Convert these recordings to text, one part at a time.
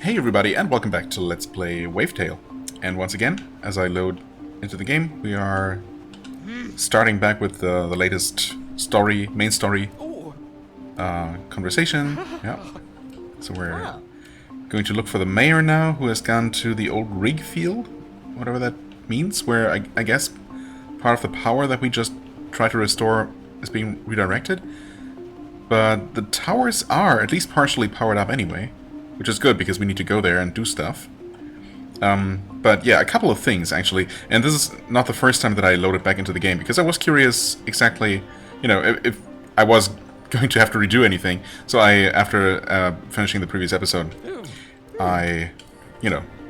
Hey everybody, and welcome back to Let's Play Wavetale. And once again, as I load into the game, we are starting back with the latest story, main story, conversation. Yeah. So we're going to look for the mayor now, who has gone to the old rig field, whatever that means, where I guess part of the power that we just tried to restore is being redirected. But the towers are at least partially powered up anyway, which is good because we need to go there and do stuff. But yeah, a couple of things actually, and this is not the first time that I loaded back into the game, because I was curious exactly, you know, if I was going to have to redo anything. So after finishing the previous episode, I,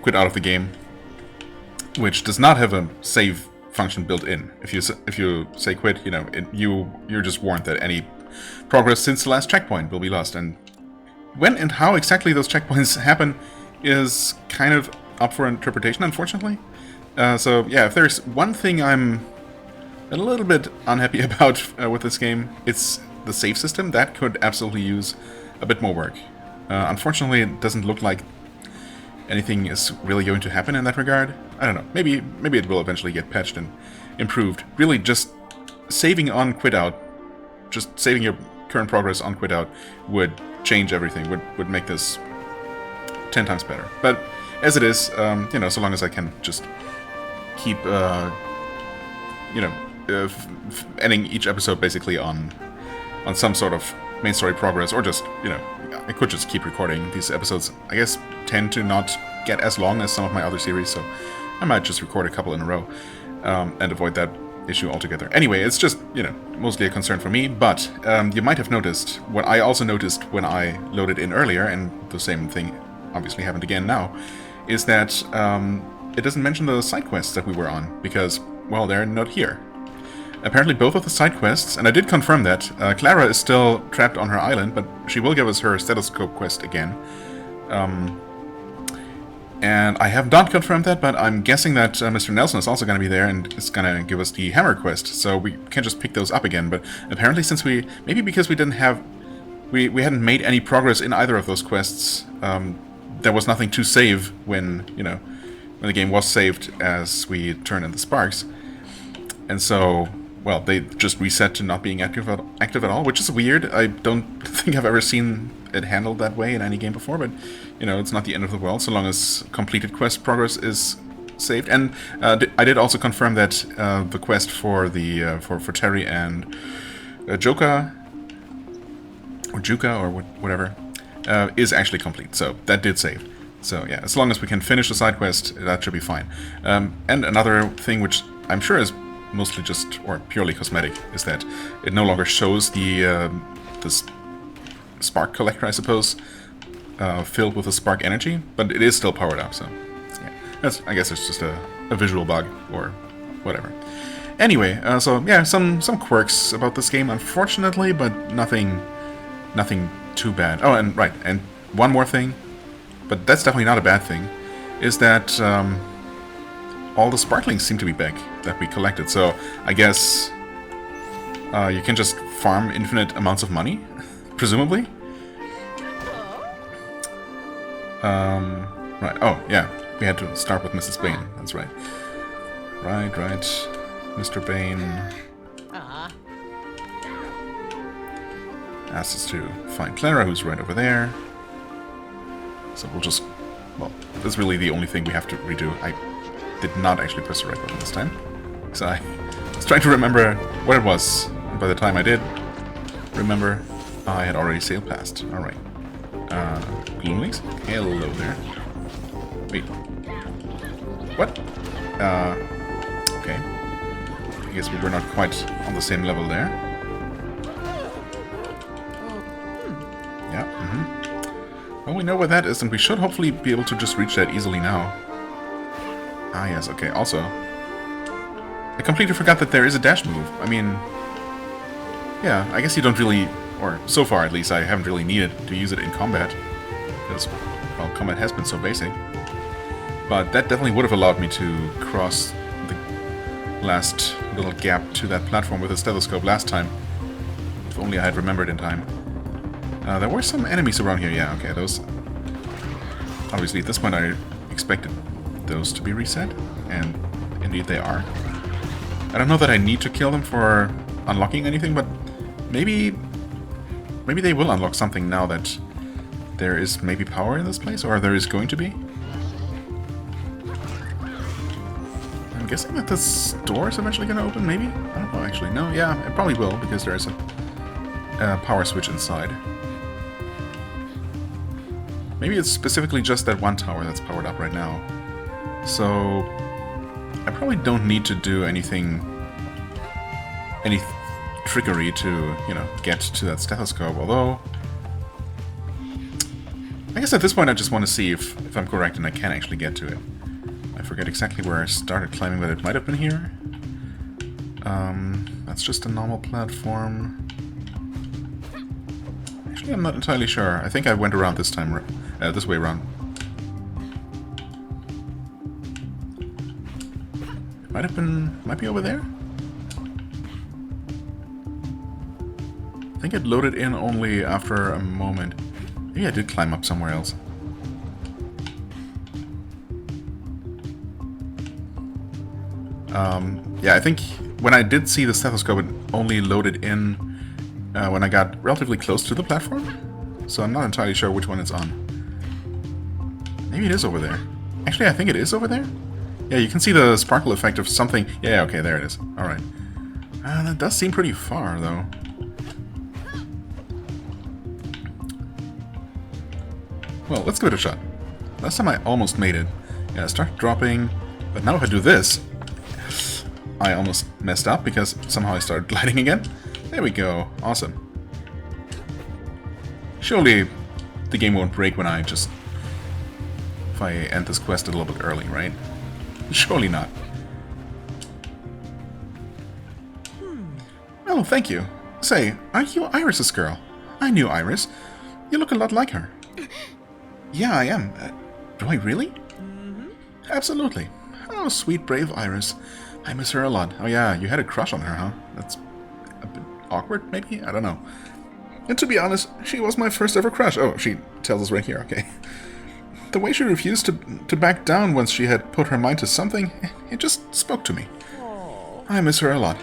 quit out of the game, which does not have a save function built in. If you say quit, you're just warned that any progress since the last checkpoint will be lost, and when and how exactly those checkpoints happen is kind of up for interpretation, unfortunately. So yeah, if there's one thing I'm a little bit unhappy about with this game, it's the save system. That could absolutely use a bit more work. Unfortunately, it doesn't look like anything is really going to happen in that regard. I don't know. Maybe it will eventually get patched and improved. Really, just saving on quit out, just saving your current progress on quit out would change everything, would make this 10 times better. But as it is, so long as I can just keep, ending each episode basically on some sort of main story progress, or just, I could just keep recording. These episodes, I guess, tend to not get as long as some of my other series, so I might just record a couple in a row and avoid that issue altogether. Anyway, it's just, mostly a concern for me, but you might have noticed what I also noticed when I loaded in earlier, and the same thing obviously happened again now, is that it doesn't mention the side quests that we were on, because, well, they're not here. Apparently both of the side quests, and I did confirm that, Clara is still trapped on her island, but she will give us her stethoscope quest again. And I have not confirmed that, but I'm guessing that Mr. Nelson is also going to be there and is going to give us the hammer quest, so we can just pick those up again. But apparently, since maybe because we hadn't made any progress in either of those quests, there was nothing to save when the game was saved as we turned in the sparks. And so, well, they just reset to not being active at all, which is weird. I don't think I've ever seen it handled that way in any game before, but it's not the end of the world so long as completed quest progress is saved. And I did also confirm that the quest for for Terry and Joka or Juka or whatever is actually complete. So that did save. So yeah, as long as we can finish the side quest, that should be fine. And another thing which I'm sure is mostly just or purely cosmetic is that it no longer shows the spark collector, I suppose, filled with the spark energy, but it is still powered up, so yeah, I guess it's just a visual bug or whatever. Anyway, so yeah, some quirks about this game, unfortunately, but nothing too bad. Oh, and right, and one more thing, but that's definitely not a bad thing, is that all the sparklings seem to be back that we collected, so I guess you can just farm infinite amounts of money, presumably. Right, oh, yeah, we had to start with Mrs. Bain, that's right. Right, Mr. Bain asked us to find Clara, who's right over there. So we'll just, well, that's really the only thing we have to redo. I did not actually press the right button this time, because I was trying to remember what it was, and by the time I did remember, I had already sailed past. Alright. Gloomlings? Hello there. Wait. What? Okay. I guess we were not quite on the same level there. Yeah, Well, we know where that is, and we should hopefully be able to just reach that easily now. Ah, yes, okay. Also, I completely forgot that there is a dash move. I mean, yeah, I guess you don't really, or so far at least, I haven't really needed to use it in combat, because, well, combat has been so basic. But that definitely would have allowed me to cross the last little gap to that platform with a stethoscope last time, if only I had remembered in time. There were some enemies around here, yeah, okay, those Obviously, at this point I expected those to be reset, and indeed they are. I don't know that I need to kill them for unlocking anything, but maybe they will unlock something now that there is maybe power in this place, or there is going to be. I'm guessing that this door is eventually going to open, maybe? I don't know, actually. No, yeah, it probably will, because there is a power switch inside. Maybe it's specifically just that one tower that's powered up right now. So I probably don't need to do any trickery to, you know, get to that stethoscope, although I guess at this point I just want to see if I'm correct and I can actually get to it. I forget exactly where I started climbing, but it might have been here. That's just a normal platform. Actually, I'm not entirely sure. I think I went around this time, this way around. Might be over there? I think it loaded in only after a moment. Maybe I did climb up somewhere else. Yeah, I think when I did see the stethoscope, it only loaded in when I got relatively close to the platform. So I'm not entirely sure which one it's on. Maybe it is over there. Actually, I think it is over there. Yeah, you can see the sparkle effect of something. Yeah, okay, there it is. Alright. That does seem pretty far, though. Well, let's give it a shot. Last time I almost made it. Yeah, start dropping. But now if I do this, I almost messed up because somehow I started gliding again. There we go. Awesome. Surely the game won't break when I just... if I end this quest a little bit early, right? Surely not. Oh, thank you. Say, aren't you Iris's girl? I knew Iris. You look a lot like her. Yeah, I am. Do I really? Absolutely. Oh, sweet, brave Iris. I miss her a lot. Oh yeah, you had a crush on her, huh? That's a bit awkward, maybe? I don't know. And to be honest, she was my first ever crush. Oh, she tells us right here, okay. The way she refused to back down once she had put her mind to something, it just spoke to me. I miss her a lot.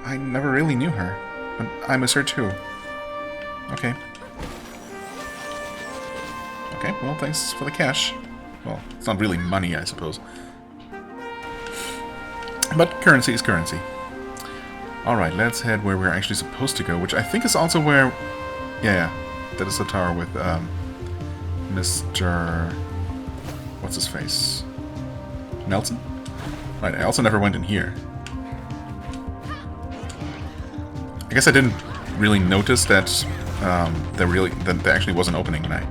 I never really knew her, but I miss her too. Okay. Okay, well, thanks for the cash. Well, it's not really money, I suppose. But currency is currency. Alright, let's head where we're actually supposed to go, which I think is also where... Yeah, that is the tower with, Mr... What's his face? Nelson? Right, I also never went in here. I guess I didn't really notice that there actually was an opening when I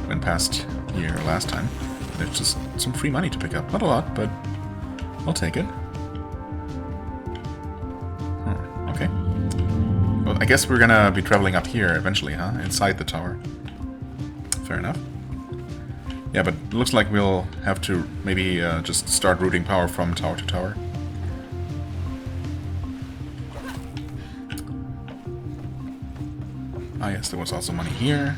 went past here last time. There's just some free money to pick up. Not a lot, but I'll take it. Okay. Well, I guess we're gonna be traveling up here eventually, huh? Inside the tower. Fair enough. Yeah, but it looks like we'll have to maybe just start routing power from tower to tower. Ah yes, there was also money here.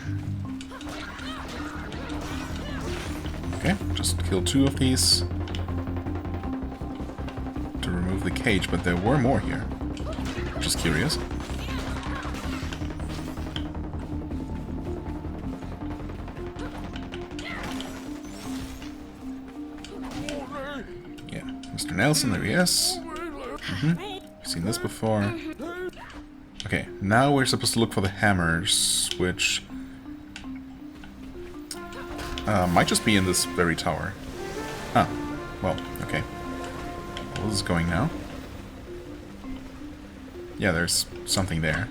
Okay, just kill 2 of these to remove the cage, but there were more here. Just curious. Yeah, Mr. Nelson, there he is. Seen this before. Okay, now we're supposed to look for the hammers, which might just be in this very tower. Huh. Well, okay. Well, this is going now. Yeah, there's something there.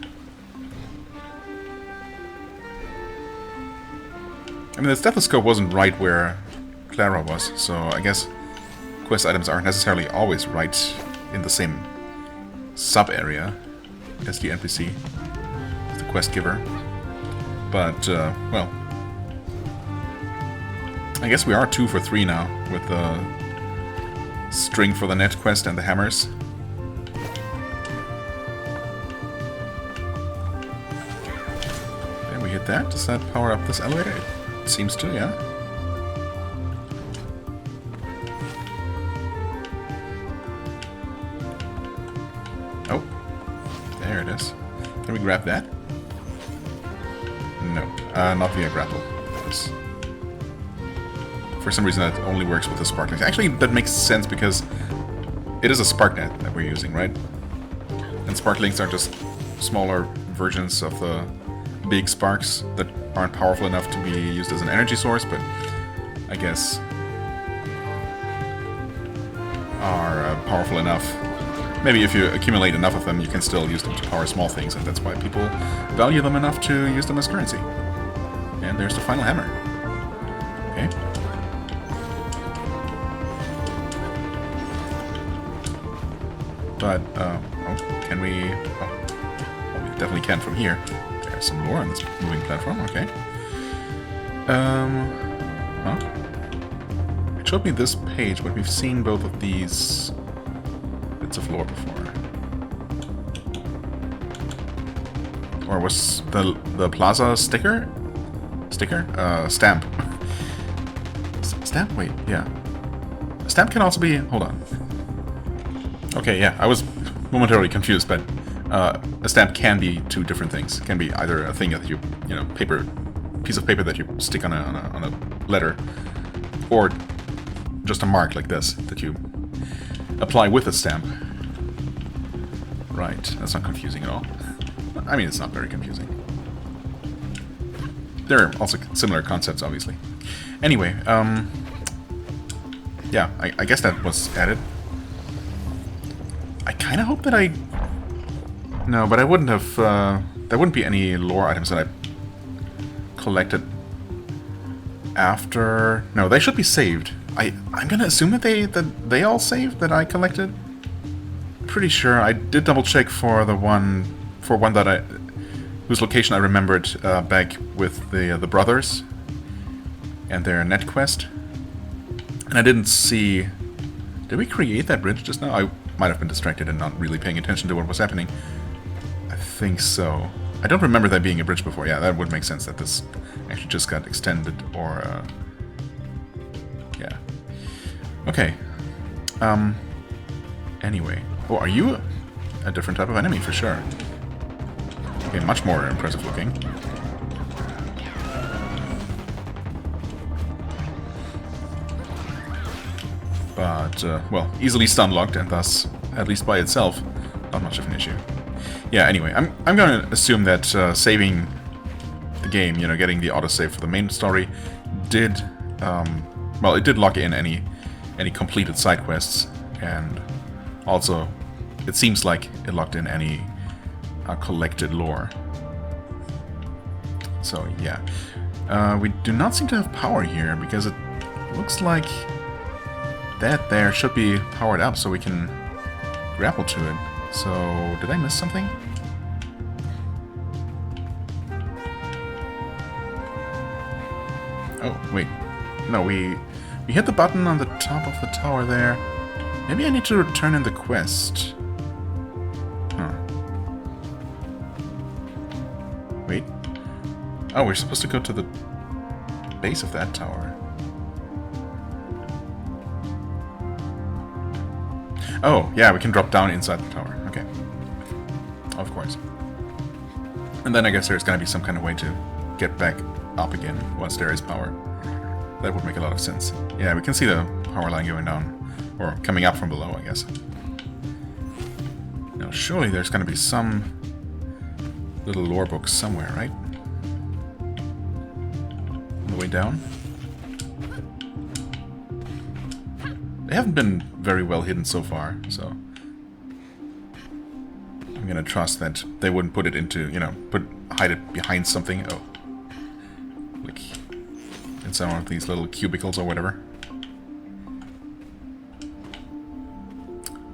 I mean, the stethoscope wasn't right where Clara was, so I guess quest items aren't necessarily always right in the same sub-area as the NPC, the quest giver. But, well, I guess we are 2 for 3 now, with the string for the net quest and the hammers. There we hit that. Does that power up this elevator? It seems to, yeah. grab that? No, not via grapple. For some reason that only works with the sparklings. Actually, that makes sense because it is a spark net that we're using, right? And sparklings are just smaller versions of the big sparks that aren't powerful enough to be used as an energy source, but I guess are powerful enough. Maybe if you accumulate enough of them, you can still use them to power small things, and that's why people value them enough to use them as currency. And there's the final hammer. Okay. But, can we... Oh, we definitely can from here. There's some lore on this moving platform, okay. Huh? It showed me this page, but we've seen both of these bits of lore before. Or was the plaza sticker? Stamp. Stamp? Wait, yeah. Stamp can also be... Hold on. Okay, yeah, I was momentarily confused, but a stamp can be two different things. It can be either a thing that you know, piece of paper that you stick on a letter, or just a mark like this that you apply with a stamp. Right, that's not confusing at all. I mean, it's not very confusing. There are also similar concepts, obviously. Anyway, yeah, I guess that was added. I kind of hope that I... No, but I wouldn't have... there wouldn't be any lore items that I collected after... No, they should be saved. I'm gonna assume that they all saved that I collected. Pretty sure I did double check for the one that whose location I remembered back with the brothers and their net quest, and I didn't see. Did we create that bridge just now? I might have been distracted and not really paying attention to what was happening. I think so. I don't remember there being a bridge before. Yeah, that would make sense that this actually just got extended, or yeah. Okay. Anyway. Oh, are you a different type of enemy for sure? Okay, much more impressive looking. But, well, easily stun-locked, and thus, at least by itself, not much of an issue. Yeah, anyway, I'm gonna assume that saving the game, you know, getting the autosave for the main story, did, well, it did lock in any completed side quests, and also, it seems like it locked in any collected lore. So, yeah. We do not seem to have power here, because it looks like that there should be powered up so we can grapple to it. So, did I miss something? Oh, wait. No, we hit the button on the top of the tower there. Maybe I need to return in the quest. Huh. Wait. Oh, we're supposed to go to the base of that tower. Oh, yeah, we can drop down inside the tower. Okay. Of course. And then I guess there's gonna be some kind of way to get back up again once there is power. That would make a lot of sense. Yeah, we can see the power line going down. Or coming up from below, I guess. Now, surely there's gonna be some little lore book somewhere, right? On the way down? They haven't been very well hidden so far, so I'm gonna trust that they wouldn't put it into, you know, hide it behind something. Oh, like in some of these little cubicles or whatever.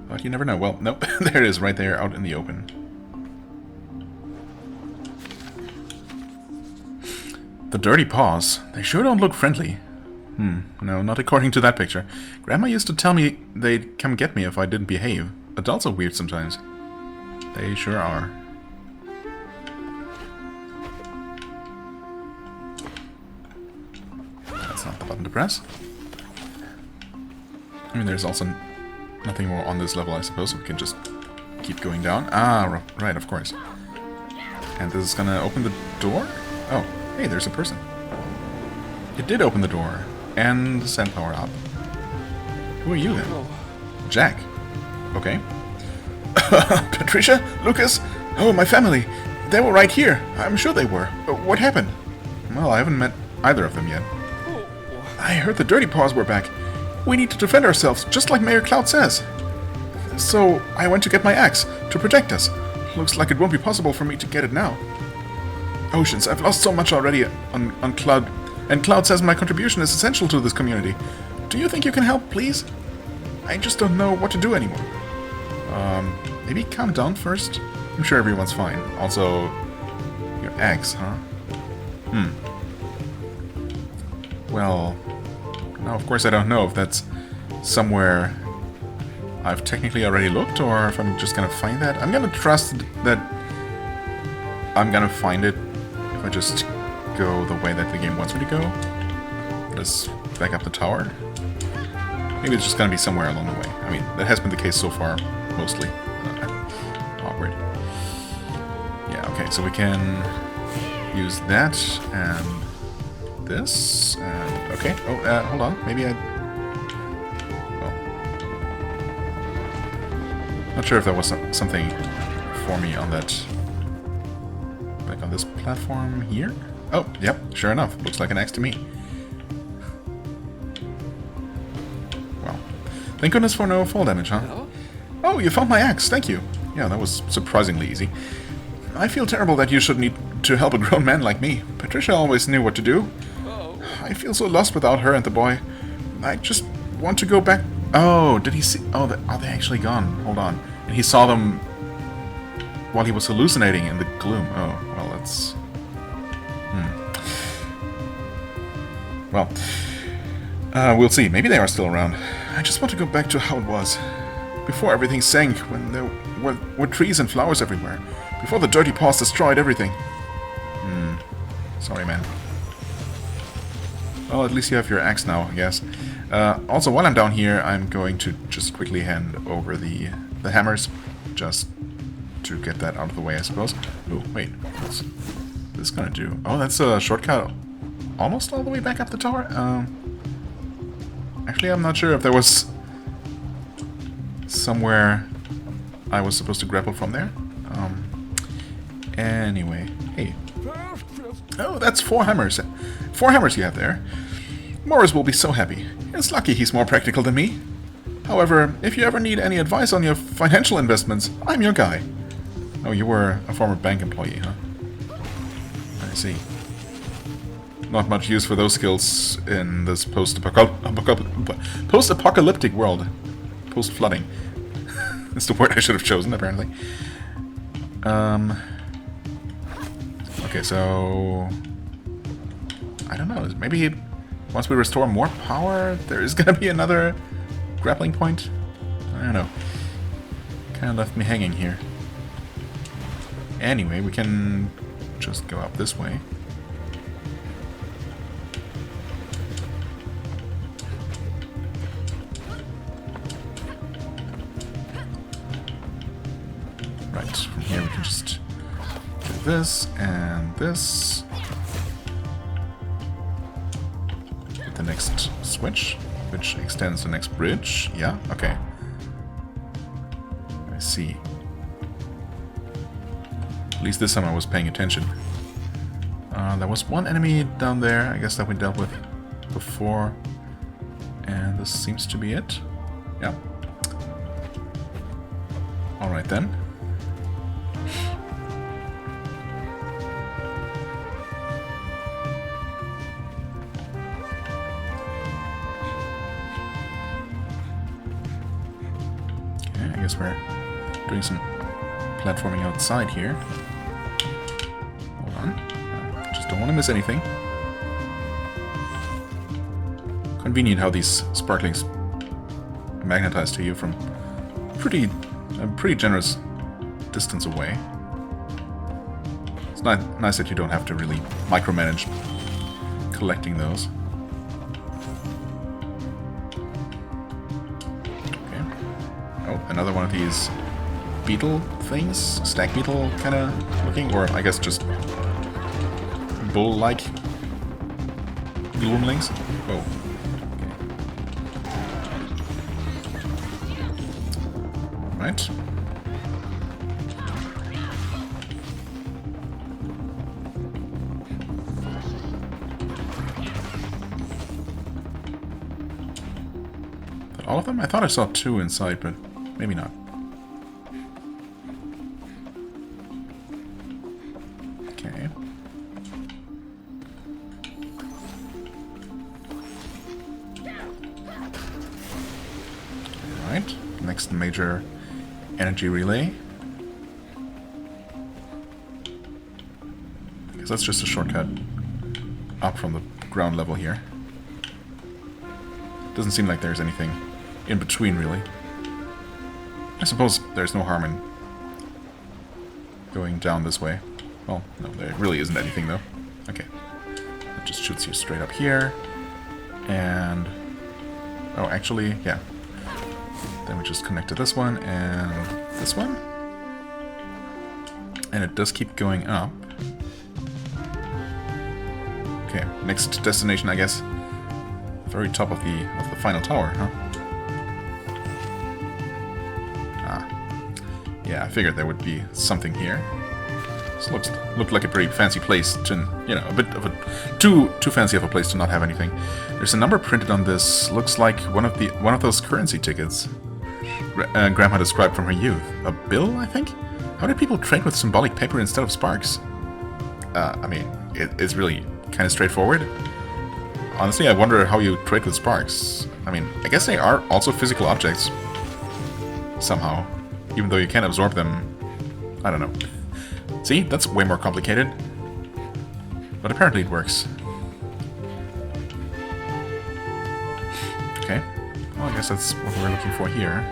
But you never know. Well, nope, there it is, right there, out in the open. The dirty paws. They sure don't look friendly. No, not according to that picture. Grandma used to tell me they'd come get me if I didn't behave. Adults are weird sometimes. They sure are. That's not the button to press. I mean, there's also nothing more on this level, I suppose, so we can just keep going down. Ah, right, of course. And this is gonna open the door? Oh, hey, there's a person. It did open the door. And the sand power up. Who are you then? Jack. Okay. Patricia? Lucas? Oh, my family. They were right here. I'm sure they were. What happened? Well, I haven't met either of them yet. I heard the Dirty Paws were back. We need to defend ourselves, just like Mayor Cloud says. So, I went to get my axe, to protect us. Looks like it won't be possible for me to get it now. Oceans, I've lost so much already on Cloud, and Cloud says my contribution is essential to this community. Do you think you can help, please? I just don't know what to do anymore. Maybe calm down first? I'm sure everyone's fine. Also, your axe, huh? Well, now of course I don't know if that's somewhere I've technically already looked, or if I'm just gonna find that. I'm gonna trust that I'm gonna find it if I just go the way that the game wants me to go. Let's back up the tower. Maybe it's just gonna be somewhere along the way. I mean, that has been the case so far, mostly. Awkward. Yeah, okay, so we can use that and this, and okay. Oh, hold on. Maybe I... Oh. Not sure if that was something for me on that... Like on this platform here? Oh, yep, sure enough. Looks like an axe to me. Well, thank goodness for no fall damage, huh? Hello? Oh, you found my axe, thank you. Yeah, that was surprisingly easy. I feel terrible that you should need to help a grown man like me. Patricia always knew what to do. I feel so lost without her and the boy. I just want to go back. Oh, did he see? Oh, are they actually gone? Hold on. And he saw them while he was hallucinating in the gloom. Oh, well, that's... Well, we'll see. Maybe they are still around. I just want to go back to how it was. Before everything sank, when there were trees and flowers everywhere. Before the Dirty Paws destroyed everything. Sorry, man. Well, at least you have your axe now, I guess. Also, while I'm down here, I'm going to just quickly hand over the hammers. Just to get that out of the way, I suppose. Oh, wait. What's this gonna do? Oh, that's a shortcut almost all the way back up the tower? Actually, I'm not sure if there was somewhere I was supposed to grapple from there. Anyway. Hey. Oh, that's 4 hammers. 4 hammers you have there. Morris will be so happy. It's lucky he's more practical than me. However, if you ever need any advice on your financial investments, I'm your guy. Oh, you were a former bank employee, huh? I see. Not much use for those skills in this post-apocalyptic world. Post-flooding. That's the word I should have chosen, apparently. Okay, so... I don't know, maybe once we restore more power, there is gonna be another grappling point? I don't know. Kinda left me hanging here. Anyway, we can just go up this way. Right, from here we can just do this and this. Get the next switch, which extends the next bridge. Yeah, okay. I see. At least this time I was paying attention. There was one enemy down there, I guess, that we dealt with before. And this seems to be it. Yeah. Alright then. Okay, I guess we're doing some platforming outside here. Hold on. Just don't want to miss anything. Convenient how these sparklings magnetize to you from a pretty generous distance away. It's nice that you don't have to really micromanage collecting those. Okay. Oh, another one of these beetle things, stag beetle kind of looking, or I guess just bull-like gloomlings. Oh, okay. Right. All of them? I thought I saw 2 inside, but maybe not. Okay. Alright, next major energy relay. I guess that's just a shortcut up from the ground level here. Doesn't seem like there's anything in between, really. I suppose there's no harm in going down this way. Well, no, there really isn't anything, though. Okay. It just shoots you straight up here. And... oh, actually, yeah. Then we just connect to this one and this one. And it does keep going up. Okay, next destination, I guess. Very top of the final tower, huh? Yeah, I figured there would be something here. This looked like a pretty fancy place to, you know, a bit of a too fancy of a place to not have anything. There's a number printed on this. Looks like one of those currency tickets Grandma described from her youth. A bill, I think. How did people trade with symbolic paper instead of sparks? I mean, it's really kind of straightforward. Honestly, I wonder how you trade with sparks. I mean, I guess they are also physical objects somehow. Even though you can't absorb them. I don't know. See? That's way more complicated. But apparently it works. Okay. Well, I guess that's what we're looking for here.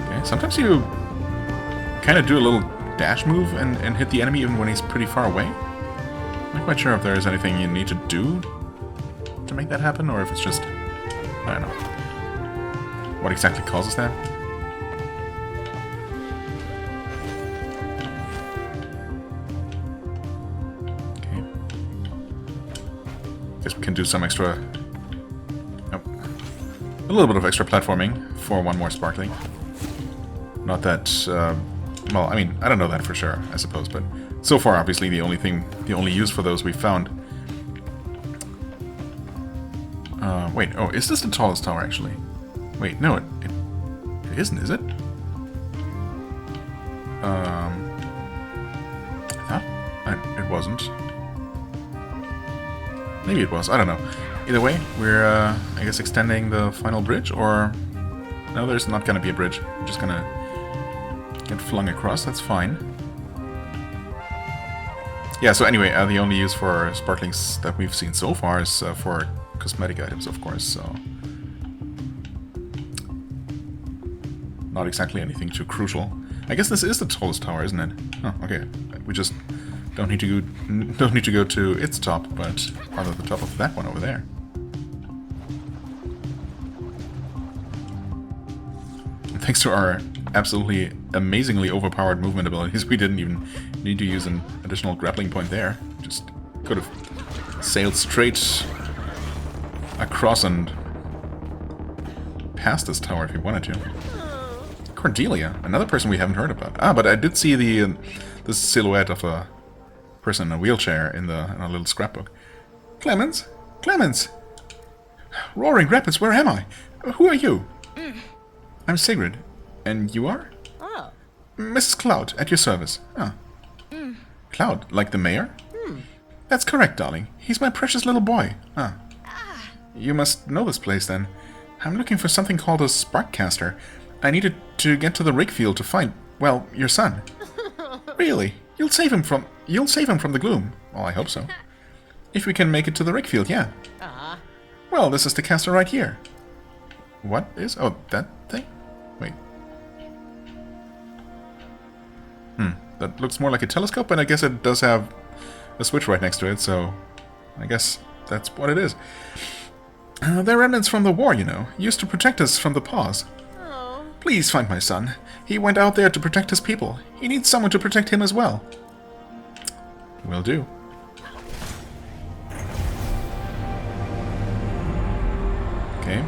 Okay, sometimes you kind of do a little dash move and hit the enemy even when he's pretty far away. I'm not quite sure if there is anything you need to do to make that happen, or if it's just... I don't know. What exactly causes that? Okay. Guess we can do some extra... Nope. A little bit of extra platforming for one more sparkling. Not that... well, I mean, I don't know that for sure, I suppose, but... so far, obviously, the only use for those we found. Wait, oh, is this the tallest tower, actually? Wait, no, it isn't, is it? I thought it wasn't. Maybe it was, I don't know. Either way, we're, I guess, extending the final bridge, or... no, there's not gonna be a bridge. We're just gonna get flung across, that's fine. Yeah, so anyway, the only use for sparklings that we've seen so far is for cosmetic items, of course, so... not exactly anything too crucial. I guess this is the tallest tower, isn't it? Oh, okay. We just don't need to go to its top, but rather the top of that one over there. And thanks to our absolutely amazingly overpowered movement abilities, we didn't even need to use an additional grappling point there. Just could have sailed straight across and past this tower if you wanted to. Cordelia, another person we haven't heard about. Ah, but I did see the silhouette of a person in a wheelchair in a little scrapbook. Clemens? Clemens! Roaring Rapids, where am I? Who are you? I'm Sigrid. And you are? Oh. Mrs. Cloud, at your service. Ah. Cloud, like the mayor? That's correct, darling. He's my precious little boy. Ah. You must know this place, then. I'm looking for something called a Sparkcaster. I needed to get to the rig field to find, well, your son. Really? You'll save him from the gloom. Well, I hope so. If we can make it to the rig field, yeah. Well, this is the caster right here. What is? Oh, that thing? Wait. That looks more like a telescope, but I guess it does have a switch right next to it, so I guess That's what it is. They're remnants from the war, you know. Used to protect us from the paws. Oh. Please find my son. He went out there to protect his people. He needs someone to protect him as well. Will do. Okay.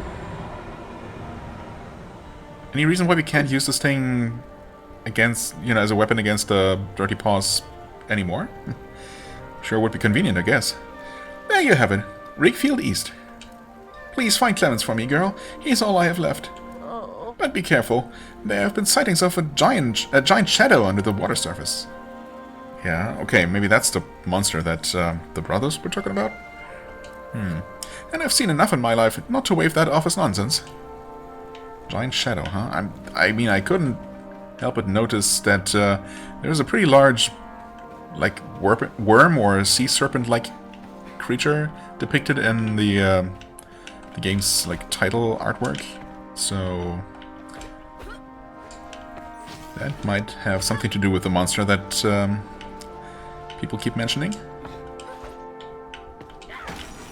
Any reason why we can't use this thing against, you know, as a weapon against the dirty paws anymore? Sure would be convenient, I guess. There you have it. Rickfield East. Please find Clemens for me, girl. He's all I have left. Oh. But be careful. There have been sightings of a giant shadow under the water surface. Yeah, okay, maybe that's the monster that the brothers were talking about? And I've seen enough in my life not to wave that off as nonsense. Giant shadow, huh? I mean, I couldn't help but notice that there's a pretty large, like, worm or sea serpent-like creature depicted in the game's, like, title artwork. So that might have something to do with the monster that people keep mentioning.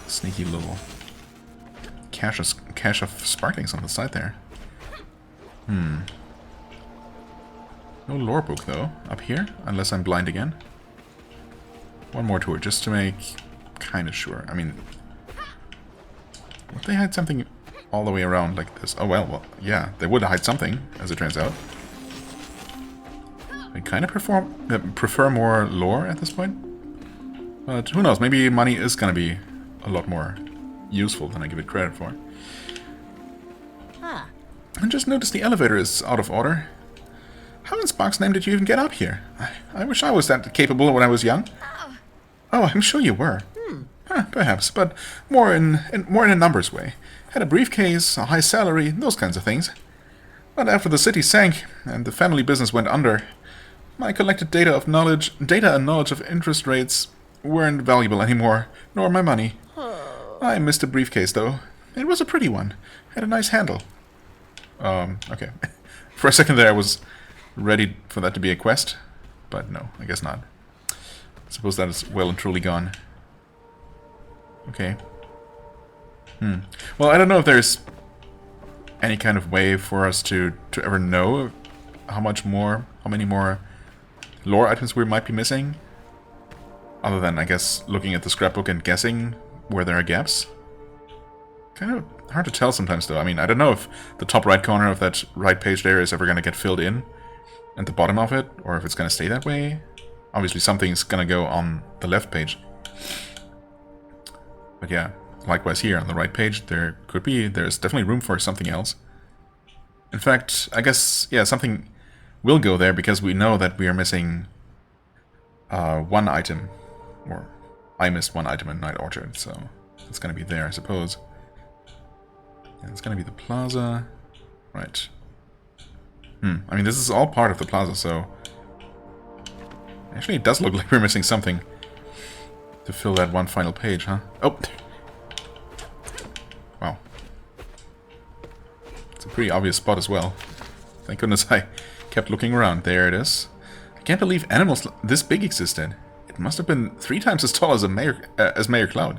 Sneaky little cache of sparklings on the side there. No lore book, though, up here, unless I'm blind again. One more tour, just to make kind of sure. I mean, would they hide something all the way around like this? Oh, well, yeah, they would hide something, as it turns out. I kind of prefer more lore at this point. But who knows, maybe money is going to be a lot more useful than I give it credit for. And just noticed the elevator is out of order. How in Spark's name did you even get up here? I wish I was that capable when I was young. Oh, I'm sure you were. Perhaps, but more in a numbers way. Had a briefcase, a high salary, those kinds of things. But after the city sank and the family business went under, my collected data and knowledge of interest rates weren't valuable anymore, nor my money. I missed the briefcase, though. It was a pretty one. Had a nice handle. Okay. For a second there I was ready for that to be a quest, but no, I guess not. I suppose that is well and truly gone. Okay. Well, I don't know if there's any kind of way for us to ever know how many more lore items we might be missing. Other than, I guess, looking at the scrapbook and guessing where there are gaps. Kind of hard to tell sometimes, though. I mean, I don't know if the top right corner of that right page there is ever going to get filled in at the bottom of it, or if it's going to stay that way. Obviously, something's going to go on the left page. But yeah, likewise here on the right page, there's definitely room for something else. In fact, I guess, yeah, something will go there because we know that we are missing one item, or I missed one item in Night Orchard, so it's going to be there, I suppose. And it's going to be the plaza. Right. I mean, this is all part of the plaza, so... Actually, it does look like we're missing something to fill that one final page, huh? Oh! Wow. It's a pretty obvious spot as well. Thank goodness I kept looking around. There it is. I can't believe animals this big existed. It must have been 3 times as tall as Mayor Cloud.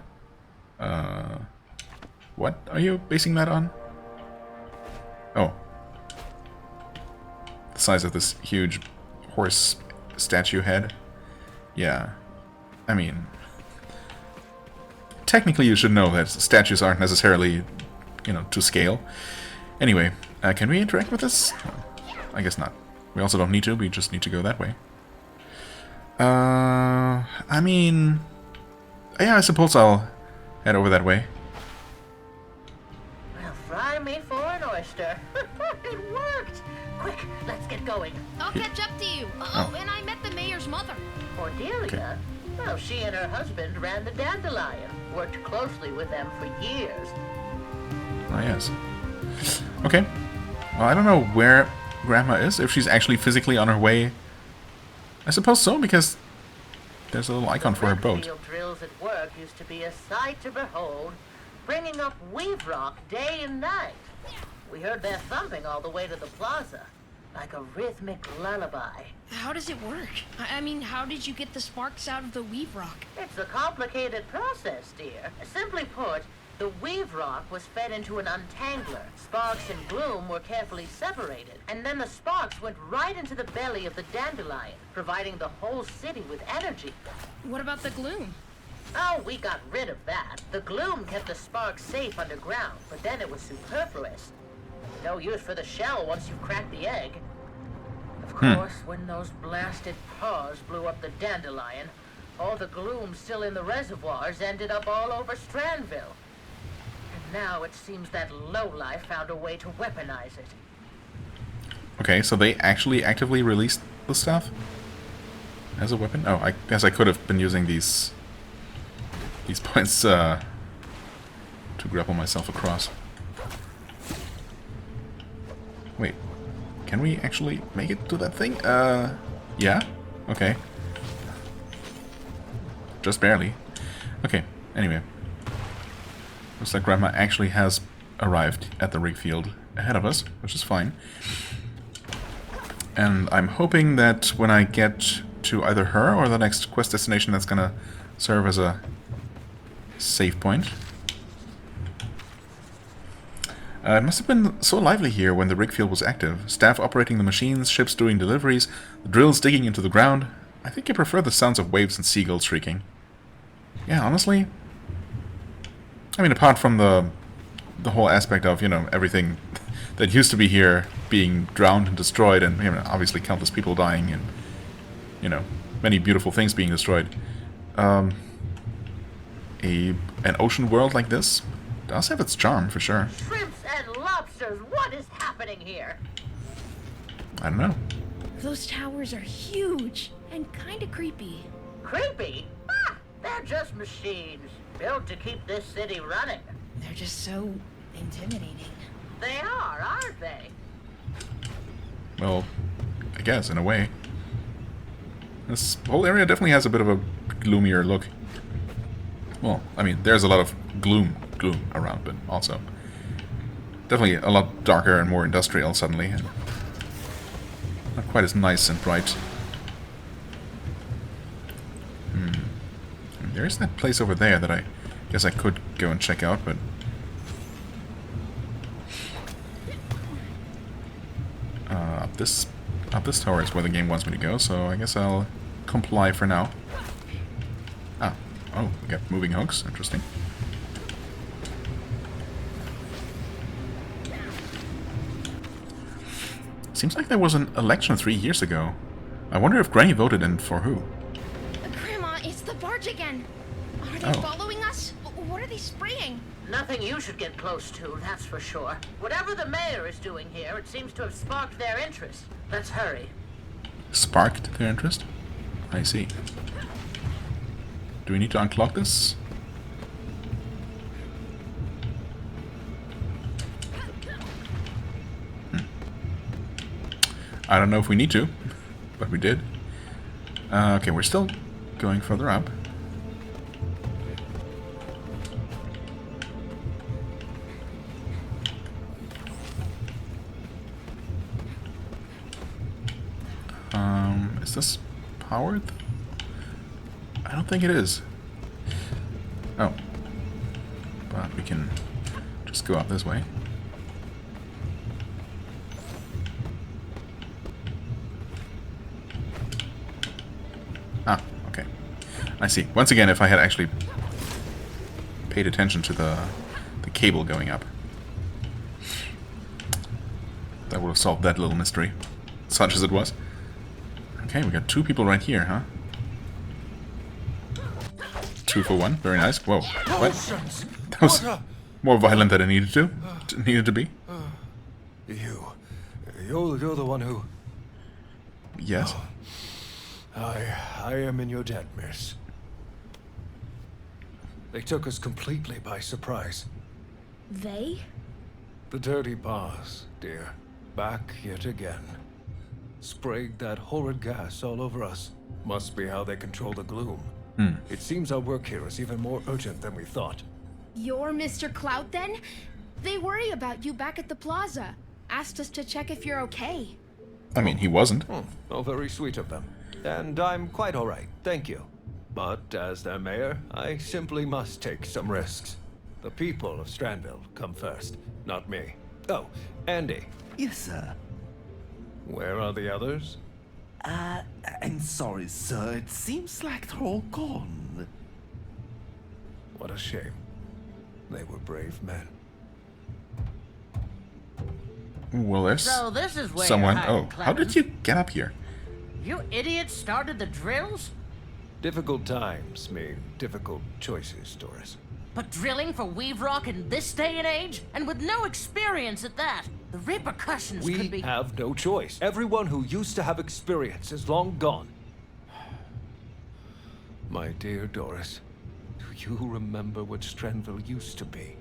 What are you basing that on? Oh. The size of this huge horse statue head. Yeah. I mean... Technically you should know that statues aren't necessarily, you know, to scale. Anyway, can we interact with this? No, I guess not. We also don't need to, we just need to go that way. I mean... Yeah, I suppose I'll head over that way. Well, fry me for an oyster. It worked! Quick, let's get going. I'll catch up to you. Oh, and I met the mayor's mother. Cordelia? Okay. Well, she and her husband ran the Dandelion. Worked closely with them for years. Oh, yes. Okay. Well, I don't know where Grandma is, if she's actually physically on her way. I suppose so, because there's a little icon for her boat. Field drills at work used to be a sight to behold, bringing up weave rock day and night. We heard their thumping all the way to the plaza. like a rhythmic lullaby. How does it work? I mean, how did you get the sparks out of the weave rock? It's a complicated process, dear. Simply put, the weave rock was fed into an untangler. Sparks and gloom were carefully separated, and then the sparks went right into the belly of the dandelion, providing the whole city with energy. What about the gloom? Oh, we got rid of that. The gloom kept the sparks safe underground, but then it was superfluous. No use for the shell once you've cracked the egg. Of course, when those blasted paws blew up the dandelion, all the gloom still in the reservoirs ended up all over Strandville. And now it seems that lowlife found a way to weaponize it. Okay, so they actually actively released the stuff as a weapon? Oh, I guess I could have been using these points to grapple myself across. Wait, can we actually make it to that thing? Yeah? Okay. Just barely. Okay, anyway. Looks like Grandma actually has arrived at the rig field ahead of us, which is fine. And I'm hoping that when I get to either her or the next quest destination, that's gonna serve as a save point. It must have been so lively here when the rig field was active. Staff operating the machines, ships doing deliveries, the drills digging into the ground. I think I prefer the sounds of waves and seagulls shrieking. Yeah, honestly. I mean, apart from the whole aspect of, you know, everything that used to be here being drowned and destroyed, and, you know, obviously countless people dying, and, you know, many beautiful things being destroyed. An ocean world like this does have its charm, for sure. Shrimps and lobsters, what is happening here? I don't know. Those towers are huge and kind of creepy. Creepy? Ah, they're just machines, built to keep this city running. They're just so intimidating. They are, aren't they? Well, I guess, in a way. This whole area definitely has a bit of a gloomier look. Well, I mean, there's a lot of gloom around, but also definitely a lot darker and more industrial suddenly, and not quite as nice and bright. There's that place over there that I guess I could go and check out, but up this tower is where the game wants me to go, so I guess I'll comply for now. Oh, we got moving hooks. Interesting. Seems like there was an election 3 years ago. I wonder if Granny voted and for who. Grandma, it's the barge again. Are they following us? What are they spraying? Nothing you should get close to, that's for sure. Whatever the mayor is doing here, it seems to have sparked their interest. Let's hurry. Sparked their interest? I see. Do we need to unclog this? I don't know if we need to, but we did. Okay, we're still going further up. Is this powered? I don't think it is. Oh. But we can just go up this way. Ah, okay. I see. Once again, if I had actually paid attention to the cable going up, that would have solved that little mystery, such as it was. Okay, we got 2 people right here, huh? 2 for 1. Very nice. Whoa. What? That was more violent than it needed to be. You're the one who... Yes. I am in your debt, miss. They took us completely by surprise. They? The dirty bars, dear. Back yet again. Sprayed that horrid gas all over us. Must be how they control the gloom. It seems our work here is even more urgent than we thought. You're Mr. Clout, then? They worry about you back at the plaza. Asked us to check if you're okay. I mean, he wasn't. Oh, very sweet of them. And I'm quite alright, thank you. But as their mayor, I simply must take some risks. The people of Strandville come first, not me. Oh, Andy, Yes, sir. where are the others? I'm sorry, sir. It seems like they're all gone. What a shame. They were brave men. Well, there's So this is where someone. you're Oh, hiding, how did Clem. you get up here? You idiots started the drills? Difficult times mean difficult choices, Doris. But drilling for Weave Rock in this day and age? And with no experience at that? The repercussions We could be... have no choice. Everyone who used to have experience is long gone. My dear Doris, do you remember what Strandville used to be?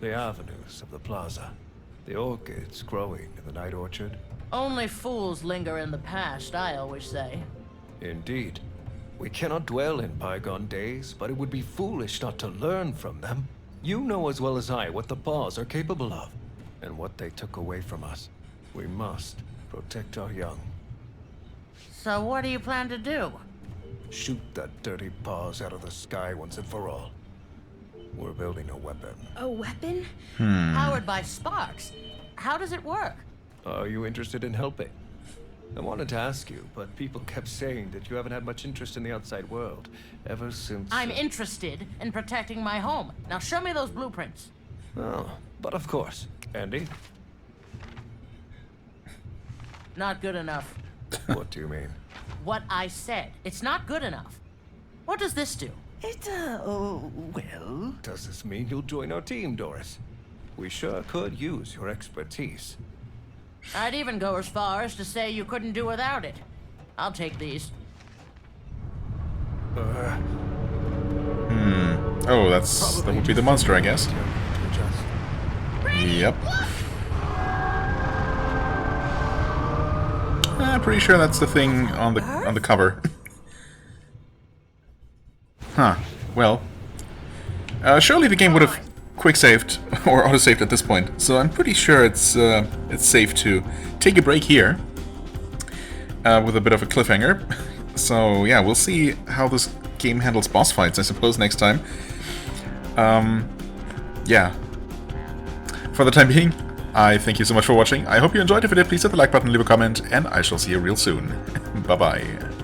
The avenues of the plaza, the orchids growing in the night orchard. Only fools linger in the past, I always say. Indeed. We cannot dwell in bygone days, but it would be foolish not to learn from them. You know as well as I what the Paws are capable of, and what they took away from us. We must protect our young. So what do you plan to do? Shoot that dirty Paws out of the sky once and for all. We're building a weapon. A weapon? Powered by sparks. How does it work? Are you interested in helping? I wanted to ask you, but people kept saying that you haven't had much interest in the outside world ever since... I'm interested in protecting my home. Now show me those blueprints. Oh, but of course. Andy? Not good enough. What do you mean? What I said. It's not good enough. What does this do? Well... Does this mean you'll join our team, Doris? We sure could use your expertise. I'd even go as far as to say you couldn't do without it. I'll take these. Oh, that would be the monster, I guess. Yep. I'm pretty sure that's the thing on the cover. Huh. Well, surely the game would have quick-saved or auto-saved at this point, so I'm pretty sure it's safe to take a break here with a bit of a cliffhanger. So yeah, we'll see how this game handles boss fights, I suppose, next time. Yeah. For the time being, I thank you so much for watching. I hope you enjoyed. If you did, please hit the like button, leave a comment, and I shall see you real soon. Bye-bye.